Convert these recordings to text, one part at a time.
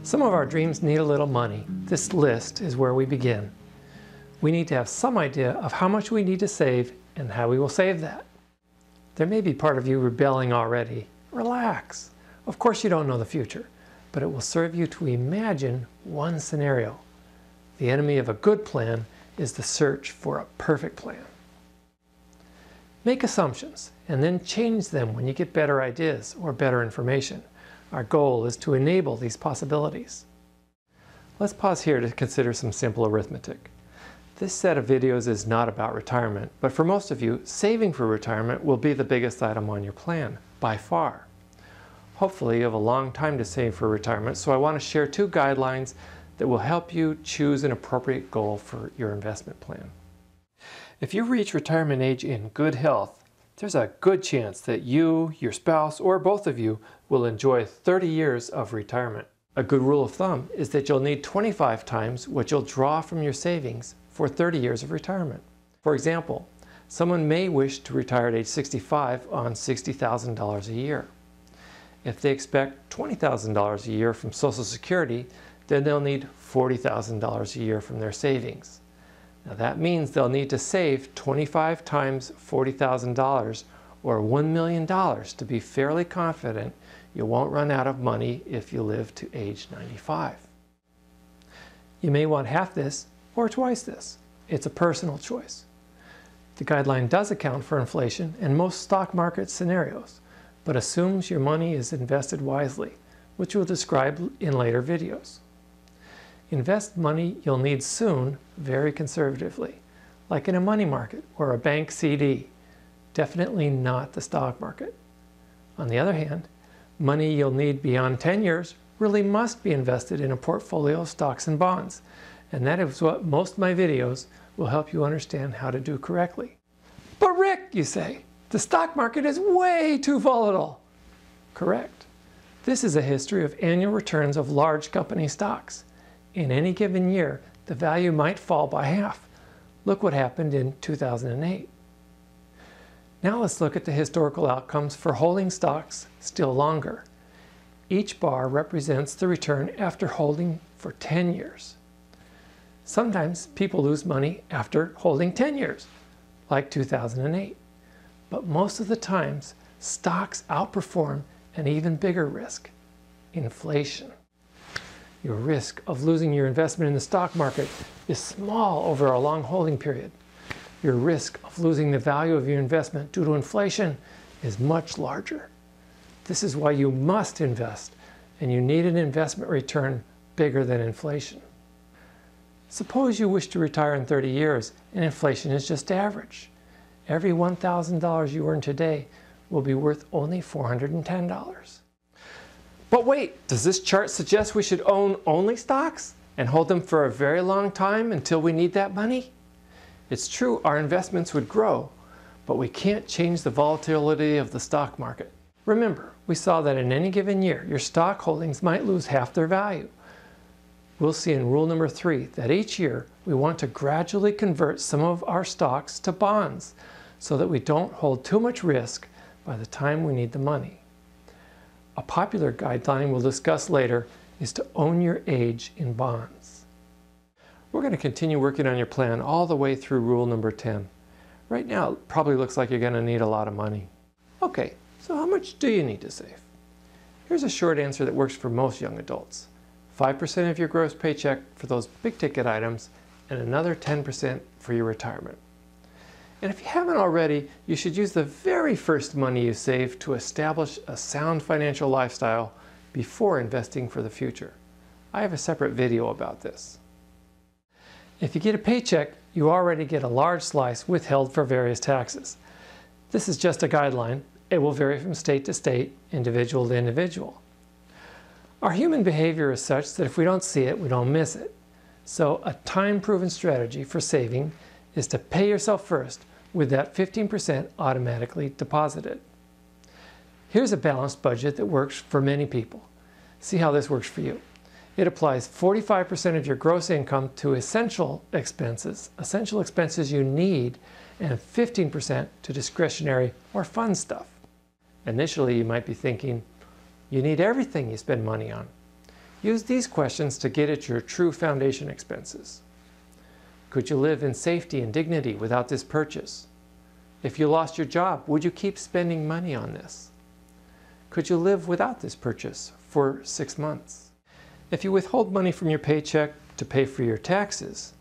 Some of our dreams need a little money. This list is where we begin. We need to have some idea of how much we need to save and how we will save that. There may be part of you rebelling already. Relax. Of course you don't know the future, but it will serve you to imagine one scenario. The enemy of a good plan is the search for a perfect plan. Make assumptions and then change them when you get better ideas or better information. Our goal is to enable these possibilities. Let's pause here to consider some simple arithmetic. This set of videos is not about retirement, but for most of you, saving for retirement will be the biggest item on your plan, by far. Hopefully you have a long time to save for retirement, so I want to share 2 guidelines that will help you choose an appropriate goal for your investment plan. If you reach retirement age in good health, there's a good chance that you, your spouse, or both of you will enjoy 30 years of retirement. A good rule of thumb is that you'll need 25 times what you'll draw from your savings for 30 years of retirement. For example, someone may wish to retire at age 65 on $60,000 a year. If they expect $20,000 a year from Social Security, then they'll need $40,000 a year from their savings. Now that means they'll need to save 25 times $40,000 or $1 million to be fairly confident you won't run out of money if you live to age 95. You may want half this or twice this. It's a personal choice. The guideline does account for inflation and most stock market scenarios, but assumes your money is invested wisely, which we'll describe in later videos. Invest money you'll need soon very conservatively, like in a money market or a bank CD, definitely not the stock market. On the other hand, money you'll need beyond 10 years really must be invested in a portfolio of stocks and bonds, and that is what most of my videos will help you understand how to do correctly. But Rick, you say, the stock market is way too volatile. Correct. This is a history of annual returns of large company stocks. In any given year, the value might fall by half. Look what happened in 2008. Now let's look at the historical outcomes for holding stocks still longer. Each bar represents the return after holding for 10 years. Sometimes people lose money after holding 10 years, like 2008. But most of the times, stocks outperform an even bigger risk, inflation. Your risk of losing your investment in the stock market is small over a long holding period. Your risk of losing the value of your investment due to inflation is much larger. This is why you must invest, and you need an investment return bigger than inflation. Suppose you wish to retire in 30 years and inflation is just average. Every $1,000 you earn today will be worth only $410. But wait, does this chart suggest we should own only stocks and hold them for a very long time until we need that money? It's true our investments would grow, but we can't change the volatility of the stock market. Remember, we saw that in any given year, your stock holdings might lose half their value. We'll see in rule number 3 that each year we want to gradually convert some of our stocks to bonds so that we don't hold too much risk by the time we need the money. A popular guideline we'll discuss later is to own your age in bonds. We're going to continue working on your plan all the way through rule number 10. Right now, it probably looks like you're going to need a lot of money. Okay, so how much do you need to save? Here's a short answer that works for most young adults. 5% of your gross paycheck for those big ticket items and another 10% for your retirement. And if you haven't already, you should use the very first money you save to establish a sound financial lifestyle before investing for the future. I have a separate video about this. If you get a paycheck, you already get a large slice withheld for various taxes. This is just a guideline. It will vary from state to state, individual to individual. Our human behavior is such that if we don't see it, we don't miss it. So a time-proven strategy for saving is to pay yourself first with that 15% automatically deposited. Here's a balanced budget that works for many people. See how this works for you. It applies 45% of your gross income to essential expenses you need, and 15% to discretionary or fun stuff. Initially, you might be thinking, you need everything you spend money on. Use these questions to get at your true foundation expenses. Could you live in safety and dignity without this purchase? If you lost your job, would you keep spending money on this? Could you live without this purchase for 6 months? If you withhold money from your paycheck to pay for your taxes,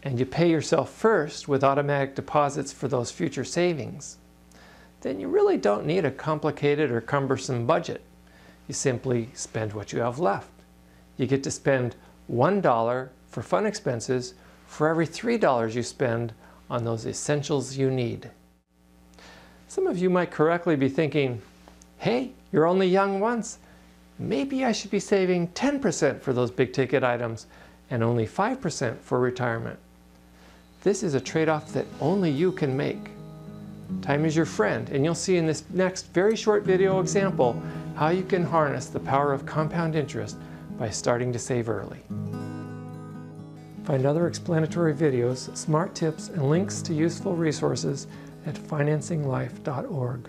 and you pay yourself first with automatic deposits for those future savings, then you really don't need a complicated or cumbersome budget. You simply spend what you have left. You get to spend $1 for fun expenses for every $3 you spend on those essentials you need. Some of you might correctly be thinking, hey, you're only young once. Maybe I should be saving 10% for those big ticket items and only 5% for retirement. This is a trade-off that only you can make. Time is your friend, and you'll see in this next very short video example how you can harness the power of compound interest by starting to save early. Find other explanatory videos, smart tips, and links to useful resources at financinglife.org.